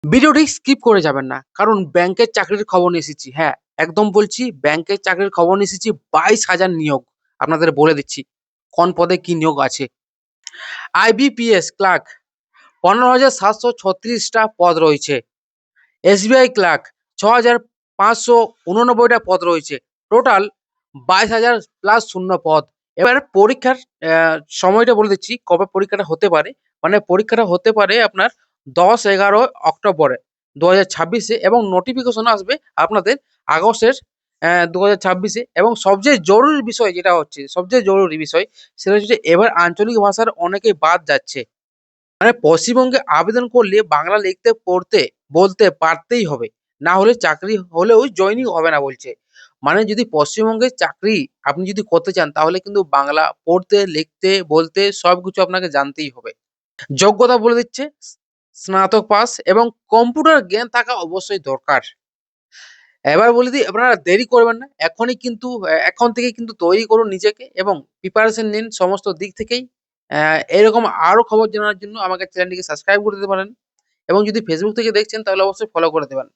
ভিডিওটি স্কিপ করে যাবেন না। কারণ ব্যাংকের চাকরির খবর নিয়ে এসেছি। হ্যাঁ, একদম বলছি ব্যাংকের চাকরির খবর নিয়ে এসেছি ২২,০০০ নিয়োগ। আপনাদের বলে দিচ্ছি কোন পদে কি নিয়োগ আছে। আইবিপিএস ক্লার্ক ১৫,৭৩৬ টা পদ রয়েছে। এসবিআই ক্লার্ক ৬,৫৮৯ টা পদ রয়েছে। টোটাল ২২,০০০ প্লাস শূন্য পদ। এবার পরীক্ষার সময়টা বলে দিচ্ছি কবে পরীক্ষাটা হতে পারে। মানে পরীক্ষাটা হতে পারে আপনার ১০-১১ অক্টোবরে ২০২৬ এ এবং নোটিফিকেশন আসবে আপনাদের আগস্টের ২০২৬ এ এবং সবচেয়ে জরুরি বিষয় যেটা হচ্ছে, সবচেয়ে জরুরি বিষয় সেটা হচ্ছে এবার আঞ্চলিক ভাষার অনেকেই বাদ যাচ্ছে। মানে পশ্চিমবঙ্গে আবেদন করলে বাংলা লিখতে, পড়তে, বলতে পারতেই হবে। না হলে চাকরি হলেও জয়েনিং হবে না বলছে। মানে যদি পশ্চিমবঙ্গের চাকরি আপনি যদি করতে চান তাহলে কিন্তু বাংলা পড়তে, লিখতে, বলতে সবকিছু আপনাকে জানতেই হবে। যোগ্যতা বলে দিচ্ছে স্নাতক পাস এবং কম্পিউটার জ্ঞান থাকা অবশ্যই দরকার। এবার বলে দিই আপনারা দেরি করবেন না। এখনই কিন্তু এখন থেকেই কিন্তু তৈরি করুন নিজেকে এবং প্রিপারেশন নিন সমস্ত দিক থেকেই। এরকম আরো খবর জানার জন্য আমাকে চ্যানেলটিকে সাবস্ক্রাইব করে দিতে পারেন এবং যদি Facebook থেকে দেখছেন তাহলে অবশ্যই ফলো করে দেবেন।